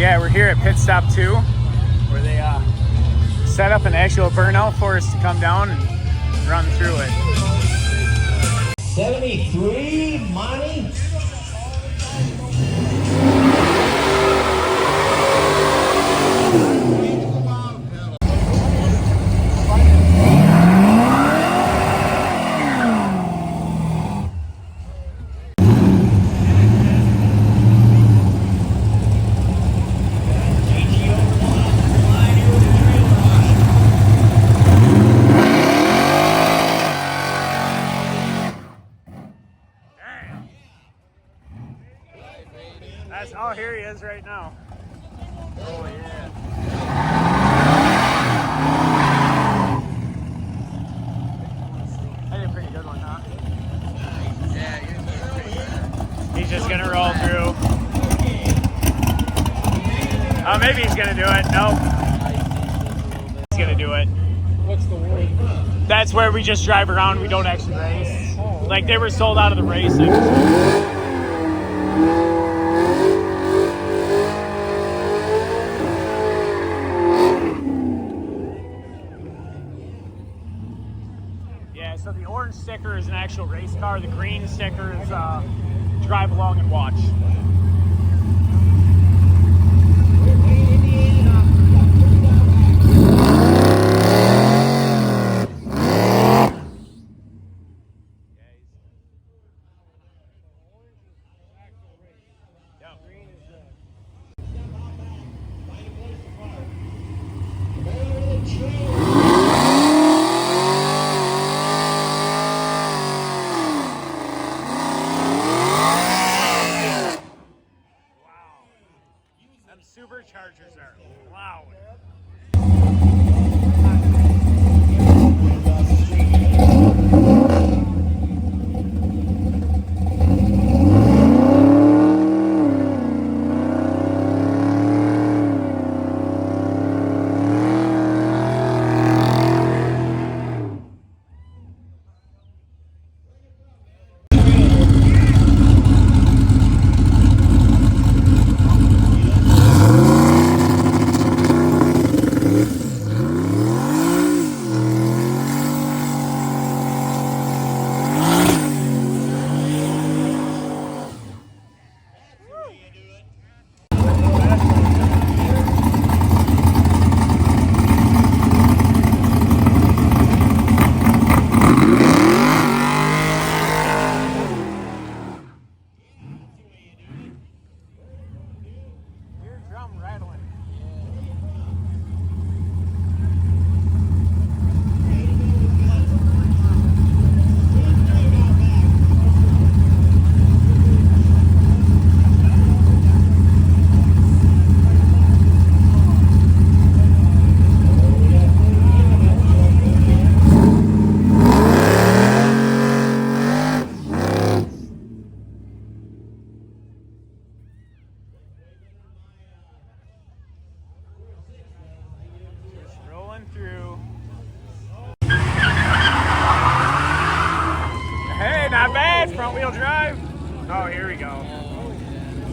Yeah, we're here at Pit Stop 2, where they set up an actual burnout for us to come down and run through it. 73, Monty. Oh, here he is right now. Oh, yeah. I did a pretty good one, huh? Yeah, you're pretty good. He's just going to roll through. Oh, maybe he's going to do it. Nope. He's going to do it. What's the word? That's where we just drive around. We don't actually race. Like, they were sold out of the racing. So the orange sticker is an actual race car. The green sticker is drive along and watch. Superchargers are loud. Through. Hey, not bad. Front wheel drive. Oh, here we go.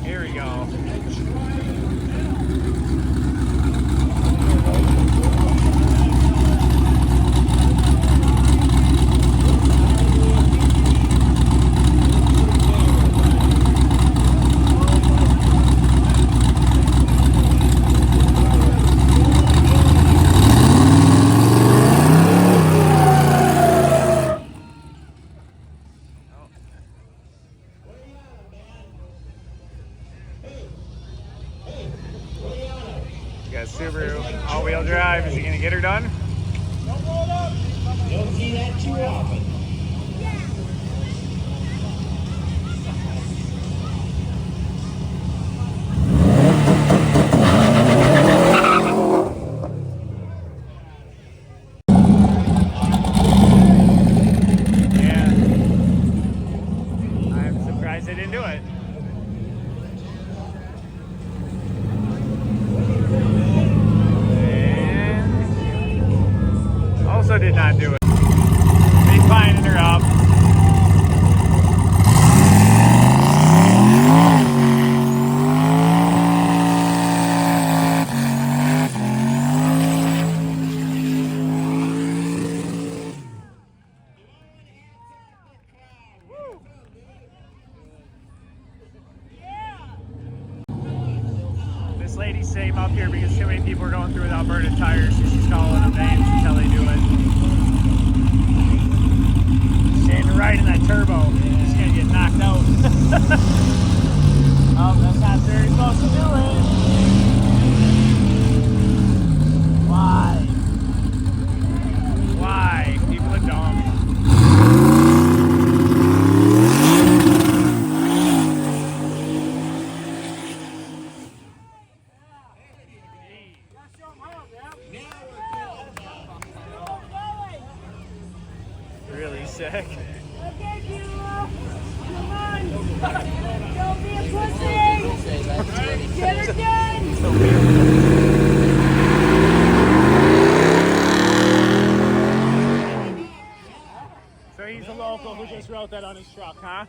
Here we go. Got Subaru all-wheel drive. Is he gonna get her done? Don't see that too often. Yeah. I'm surprised they didn't do it. Also did not do it. They find this lady's safe up here because too many people are going through without burning tires, so she's calling them names until they do it. Standing right in that turbo. She's gonna get knocked out. Oh, that's not where you're supposed to do it. Why? Why? People are dumb. Really sick. Okay, Buell. Come on. Don't be a pussy. Get her done. So he's a local who just wrote that on his truck, huh?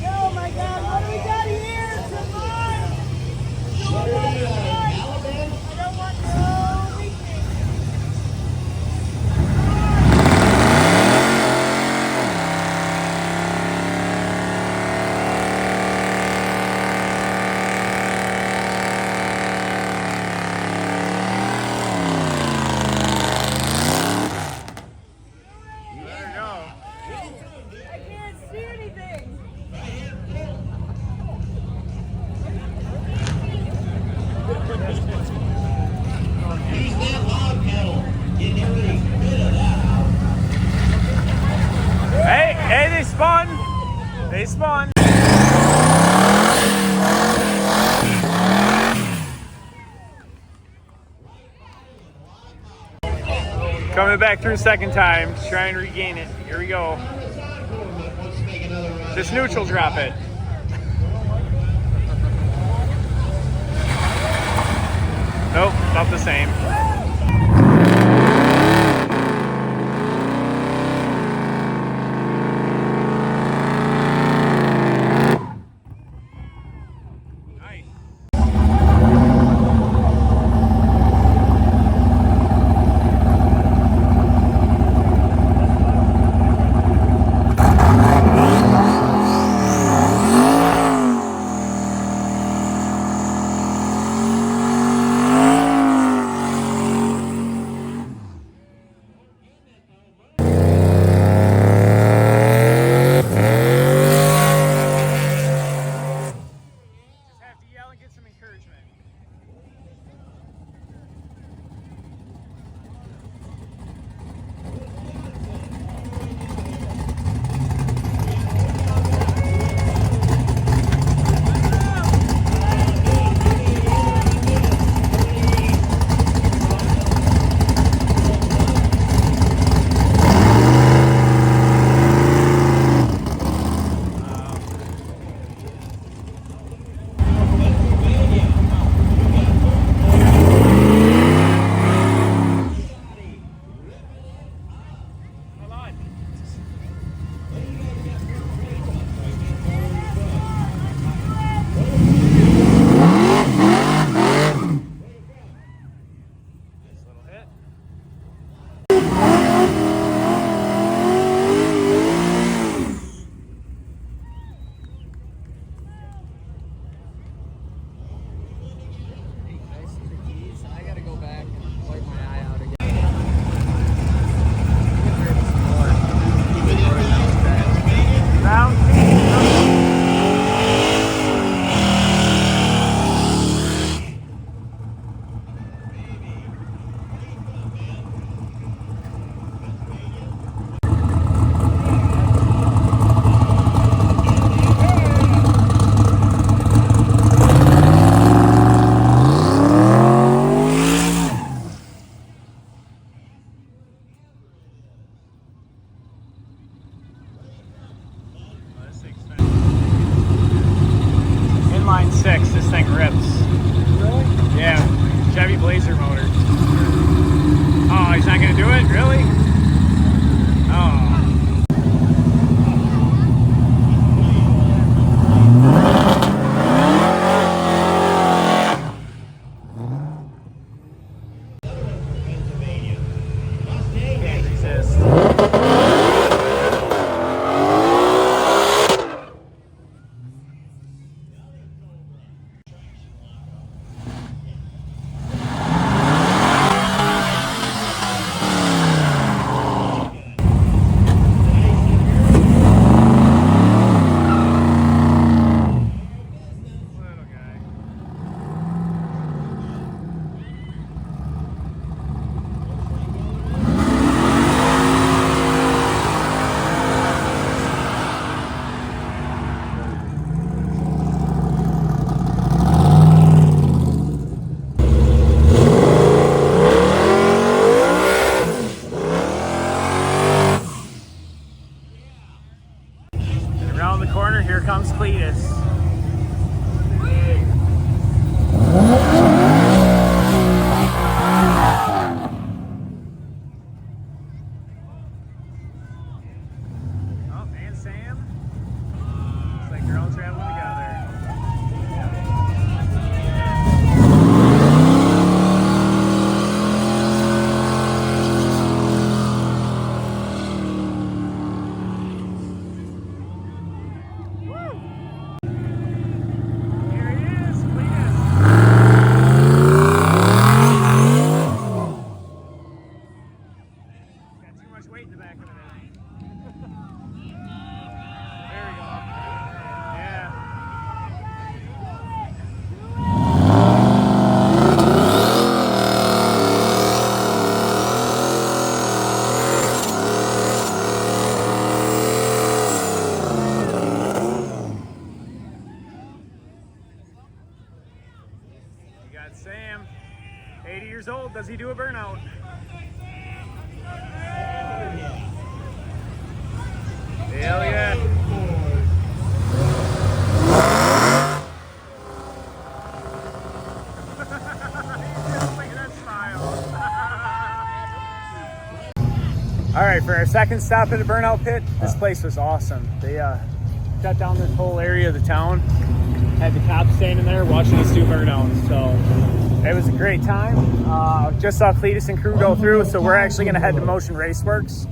Oh my God, what do we got here? Come on. I don't want no weakness. I can't see anything. Use that log pedal. Get every bit of that out. Hey, they spun. They spun. Coming back through second time to try and regain it. Here we go. Just neutral drop it. Nope, not the same. Nice. Inline 6, this thing rips. Really? Yeah, Chevy Blazer motor. Oh, he's not gonna do it? Really? Oh. Can't resist. That's Sam. 80 years old. Does he do a burnout? Hell yeah. Look at that smile. All right, for our second stop at the burnout pit, this place was awesome. They shut down this whole area of the town. Had the cops standing there watching us do burnouts. So it was a great time. Just saw Cletus and crew go through, so we're actually going to head to Motion Raceworks.